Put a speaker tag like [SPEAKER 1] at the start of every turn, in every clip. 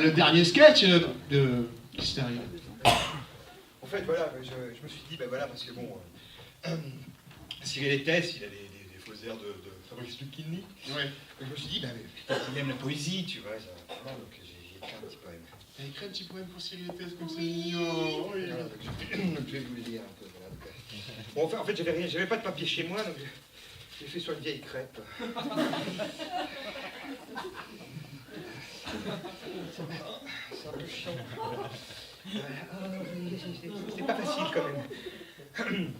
[SPEAKER 1] le dernier sketch de... Qu'est-ce qui t'est arrivé?
[SPEAKER 2] En fait, voilà, je me suis dit, ben voilà, parce que bon, Cyril Ettès, il a des faux airs de Fabrice Lucchini.
[SPEAKER 1] Ouais.
[SPEAKER 2] Donc je me suis dit, ben peut-être qu'il aime la poésie, tu vois, donc j'ai écrit un petit poème.
[SPEAKER 1] T'as écrit un petit poème pour Cyril Ettès, comme c'est mignon. Oui.
[SPEAKER 2] Voilà, donc je vais vous le lire un peu, voilà. Bon, en fait, j'avais pas de papier chez moi, donc j'ai fait sur une vieille crêpe. C'est un peu chiant. C'est pas facile quand même.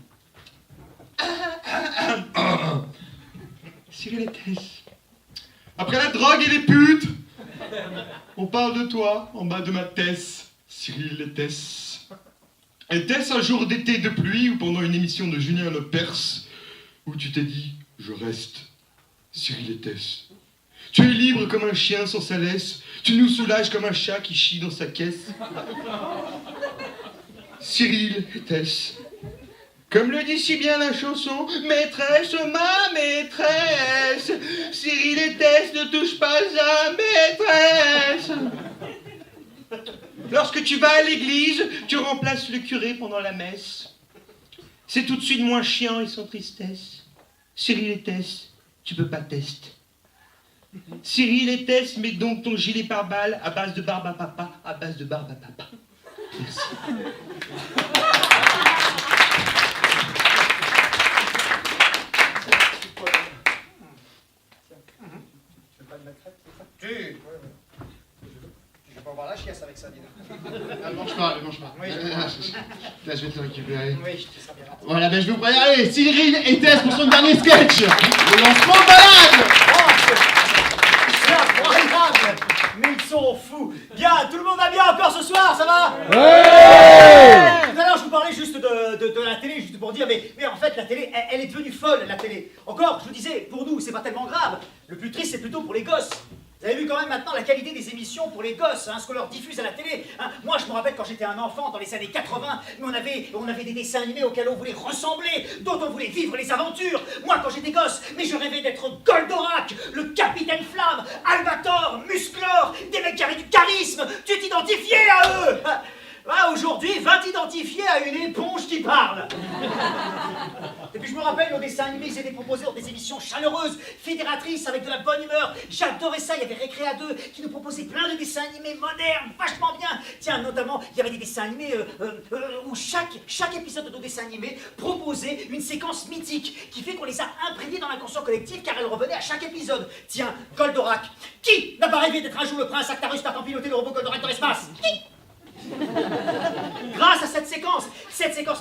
[SPEAKER 2] Cyril Ettès.
[SPEAKER 1] Après la drogue et les putes, on parle de toi en bas de ma thèse, Cyril Ettès. Était-ce un jour d'été de pluie ou pendant une émission de Julien Lepers où tu t'es dit « Je reste, Cyril Ettès ». Tu es libre comme un chien sans sa laisse, tu nous soulages comme un chat qui chie dans sa caisse. Cyril Ettès. Comme le dit si bien la chanson, maîtresse, ma maîtresse, Cyril Ettès ne touche pas à maîtresse. Lorsque tu vas à l'église, tu remplaces le curé pendant la messe. C'est tout de suite moins chiant et sans tristesse. Cyril Ettès, tu peux pas tester. Cyril Ettès, mets donc ton gilet pare-balles à base de barbe à papa, à base de barbe à papa. Merci.
[SPEAKER 2] Je vais pas avoir la chiasse avec ça, dis donc.
[SPEAKER 1] Elle mange pas.
[SPEAKER 2] Oui,
[SPEAKER 1] Là, je vais te récupérer.
[SPEAKER 2] Oui, je te serai bien.
[SPEAKER 1] Voilà, ben je vous préviens, allez, Cyril Ettès pour son dernier sketch. Le lancement de balade.
[SPEAKER 3] C'est incroyable! Mais ils sont fous! Bien, tout le monde va bien encore ce soir, ça va?
[SPEAKER 1] Ouais.
[SPEAKER 3] Tout à l'heure, je vous parlais juste de la télé, juste pour dire, mais en fait, la télé, elle est devenue folle, la télé. Encore, je vous disais, pour nous, c'est pas tellement grave. Le plus triste, c'est plutôt pour les gosses. Vous avez vu quand même maintenant la qualité des émissions pour les gosses, hein, ce qu'on leur diffuse à la télé. Hein. Moi, je me rappelle quand j'étais un enfant, dans les années 80, mais on avait des dessins animés auxquels on voulait ressembler, dont on voulait vivre les aventures. Moi, quand j'étais gosse, mais je rêvais d'être Goldorak, le Capitaine Flamme, Albator, Musclor, des mecs qui avaient du charisme. Tu t'identifiais à eux. Ah, aujourd'hui, va t'identifier à une éponge qui parle. Et puis je me rappelle, nos dessins animés, ils étaient proposés dans des émissions chaleureuses, fédératrices, avec de la bonne humeur. J'adorais ça, il y avait Récréa 2 qui nous proposait plein de dessins animés modernes, vachement bien. Tiens, notamment, il y avait des dessins animés où chaque épisode de nos dessins animés proposait une séquence mythique qui fait qu'on les a imprégnés dans l'inconscient collectif car elle revenait à chaque épisode. Tiens, Goldorak. Qui n'a pas rêvé d'être un jour le prince Actarus partant piloter le robot Goldorak dans l'espace? Qui? Grâce à cette séquence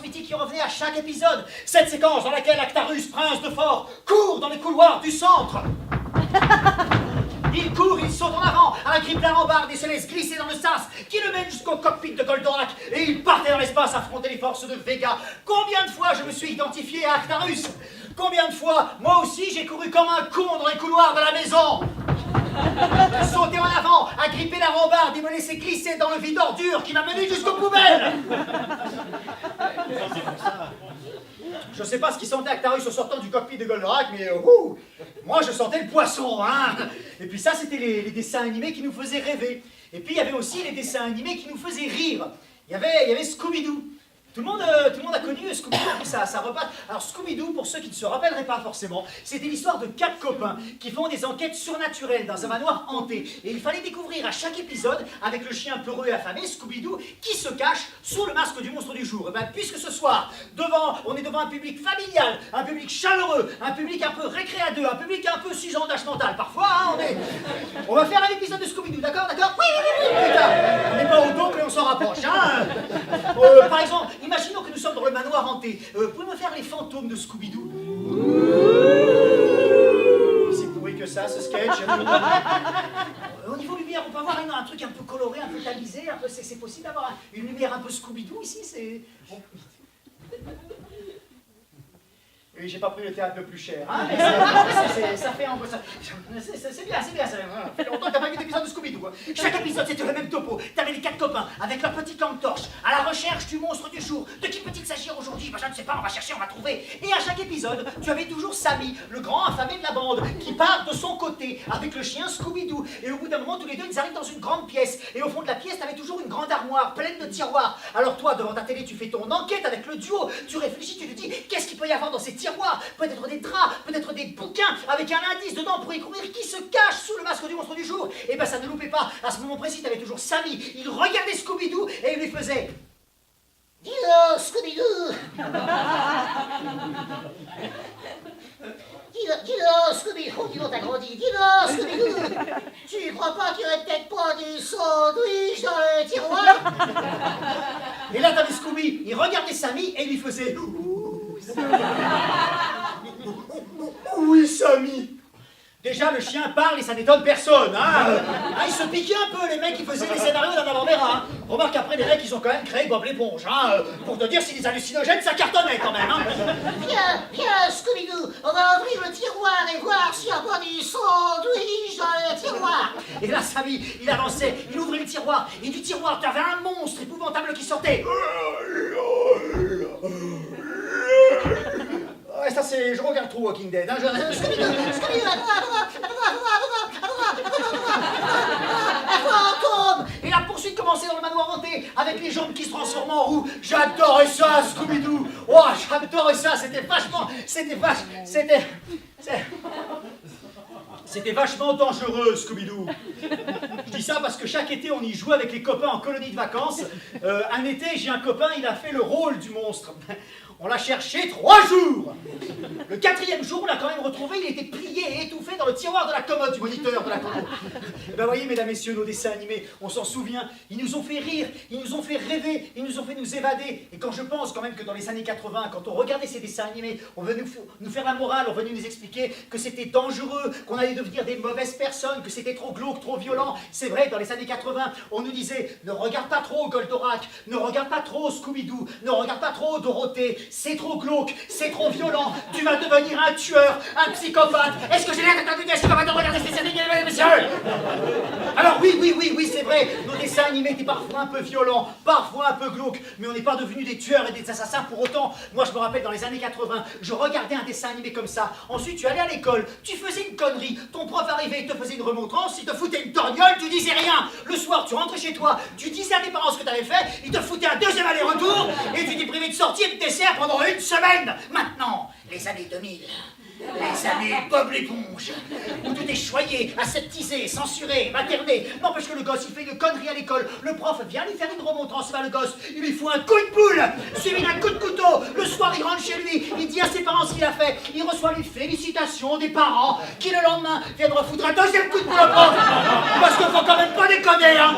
[SPEAKER 3] mythique qui revenait à chaque épisode, cette séquence dans laquelle Actarus, prince de Fort, court dans les couloirs du centre. Il court, il saute en avant, agrippe la rambarde et se laisse glisser dans le sas qui le mène jusqu'au cockpit de Goldorak et il partait dans l'espace affronter les forces de Vega. Combien de fois je me suis identifié à Actarus? Combien de fois, moi aussi, j'ai couru comme un con dans les couloirs de la maison? Sauter en avant, agripper la rambarde et me laisser glisser dans le vide ordure qui m'a mené jusqu'aux poubelles. Je sais pas ce qui sentait Actarus au sortant du cockpit de Goldorak, mais moi je sentais le poisson, hein. Et puis ça, c'était les dessins animés qui nous faisaient rêver. Et puis il y avait aussi les dessins animés qui nous faisaient rire. Il y avait Scooby-Doo. Tout le monde a connu Scooby-Doo, ça repasse. Alors Scooby-Doo, pour ceux qui ne se rappelleraient pas forcément, c'était l'histoire de 4 copains qui font des enquêtes surnaturelles dans un manoir hanté. Et il fallait découvrir à chaque épisode, avec le chien peureux et affamé, Scooby-Doo, qui se cache sous le masque du monstre du jour. Et bien puisque ce soir, on est devant un public familial, un public chaleureux, un public un peu Récréa 2, un public un peu 6 ans d'âge mental, parfois, hein, on va faire un épisode de Scooby-Doo, d'accord? Oui, putain, on n'est pas au dos, mais on s'en rapproche, hein. Par exemple, imaginons que nous sommes dans le manoir hanté. Pouvez-vous me faire les fantômes de Scooby-Doo? C'est pourri que ça, ce sketch. Au niveau lumière, on peut avoir un truc un peu coloré, un peu tamisé, un peu. C'est possible d'avoir une lumière un peu Scooby-Doo ici, c'est. Bon. Oui, j'ai pas pris le théâtre le plus cher, hein, mais ça fait un peu ça. C'est bien, ça fait longtemps que t'as pas vu d'épisode de Scooby-Doo. Hein. Chaque épisode, c'était le même topo. T'avais les 4 copains avec leur petite lampe torche, à la recherche du monstre du jour. De qui peut-il s'agir aujourd'hui? Ben, je ne sais pas, on va chercher, on va trouver. Et à chaque épisode, tu avais toujours Sammy, le grand affamé de la bande, qui part de son côté avec le chien Scooby-Doo. Et au bout d'un moment, tous les deux, ils arrivent dans une grande pièce. Et au fond de la pièce, t'avais toujours une grande armoire pleine de tiroirs. Alors toi, devant ta télé, tu fais ton enquête avec le duo. Tu réfléchis, tu te dis, qu'est-ce qu'il peut y avoir dans ces tiroirs? Peut-être des draps, peut-être des bouquins avec un indice dedans pour découvrir qui se cache sous le masque du monstre du jour. Et ben ça ne loupait pas. À ce moment précis, t'avais toujours Sammy. Il regardait Scooby-Doo et il lui faisait... Dis donc, Scooby-Doo! Dis donc, Scooby-Doo, dis donc, t'as grandi. Dis donc, Scooby-Doo! Tu crois pas qu'il y aurait peut-être pas du sandwich dans le tiroir? Et là, t'avais Scooby, il regardait Sammy et il lui faisait... Oui, Sammy! Déjà, le chien parle et ça n'étonne personne, hein. Ils se piquaient un peu, les mecs qui faisaient les scénarios d'Anna Barbera, hein. Remarque après, les mecs, ils ont quand même créé Bob l'éponge, hein. Pour te dire si les hallucinogènes, ça cartonnait quand même, hein. Viens, Scooby-Doo, on va ouvrir le tiroir et voir s'il y a pas du sandwich dans le tiroir. Et là, Sammy, il avançait, il ouvrait le tiroir, et du tiroir, t'avais un monstre épouvantable qui sortait. Ouais, ça c'est... Je regarde trop Walking Dead, hein. Fantôme! Et la poursuite commençait dans le manoir hanté, avec les jambes qui se transforment en roues. J'adorais ça, Scooby-Doo! Oh, j'adorais ça, c'était vachement... C'était vachement dangereux, Scooby-Doo. Je dis ça parce que chaque été, on y jouait avec les copains en colonie de vacances. Un été, j'ai un copain, il a fait le rôle du monstre. On l'a cherché 3 jours. Le 4e jour, on l'a quand même retrouvé, il était plié et étouffé dans le tiroir de la commode du moniteur de la commode. Ben voyez, mesdames, messieurs, nos dessins animés, on s'en souvient, ils nous ont fait rire, ils nous ont fait rêver, ils nous ont fait nous évader. Et quand je pense quand même que dans les années 80, quand on regardait ces dessins animés, on venait nous faire la morale, on venait nous expliquer que c'était dangereux, qu'on allait devenir des mauvaises personnes, que c'était trop glauque, trop violent. C'est vrai, dans les années 80, on nous disait, ne regarde pas trop Goldorak, ne regarde pas trop Scooby-Doo, ne regarde pas trop Dorothée, c'est trop glauque, c'est trop violent, tu vas devenir un tueur, un psychopathe. Est-ce que j'ai l'air d'être un psychopathe de regarder ces séries, mesdames et messieurs? Alors oui, c'est vrai, nos dessins animés étaient parfois un peu violents, parfois un peu glauques, mais on n'est pas devenus des tueurs et des assassins pour autant. Moi, je me rappelle, dans les années 80, je regardais un dessin animé comme ça. Ensuite, tu allais à l'école, tu faisais une connerie, ton prof arrivait, il te faisait une remontrance, il te foutait une torgnole, tu disais rien. Le soir, tu rentrais chez toi, tu disais à tes parents ce que tu avais fait, il te foutait un 2e aller-retour, et tu t'es privé de sortie et de dessert pendant une semaine. Maintenant, les années 2000, les années Bob l'éponge, où tout est choyé, aseptisé, censuré, materné. N'empêche que le gosse, il fait une connerie à l'école, le prof vient lui faire une remontrance, le gosse, il lui fout un coup de boule, suivi d'un coup de couteau. Le soir, il rentre chez lui, il dit à ses parents ce qu'il a fait, il reçoit les félicitations des parents, qui le lendemain viennent refoutre un 2e coup de boule au prof, parce qu'il faut quand même pas déconner, hein.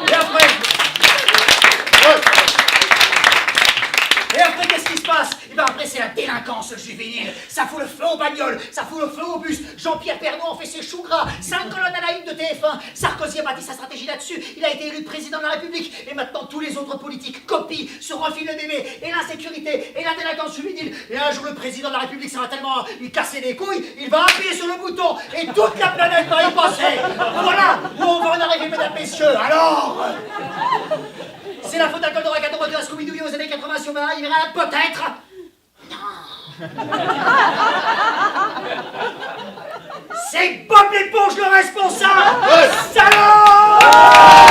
[SPEAKER 3] Et après... Et après, qu'est-ce qui se passe? Et ben après, c'est la délinquance juvénile. Ça fout le feu aux bagnoles, ça fout le feu aux bus. Jean-Pierre Pernaut en fait ses choux gras. 5 colonnes à la une de TF1. Sarkozy a bâti sa stratégie là-dessus. Il a été élu président de la République. Et maintenant, tous les autres politiques copient, se refilent le bébé. Et l'insécurité, et la délinquance juvénile. Et un jour, le président de la République, ça va tellement lui casser les couilles, il va appuyer sur le bouton. Et toute la planète va y passer. Voilà où on va en arriver, mesdames, messieurs. Alors... C'est la faute à Goldorak, à Dorothée, à Scooby-Doo aux années 80 sur Mara, il verra peut-être. Non. C'est Bob l'éponge le responsable. Salaud.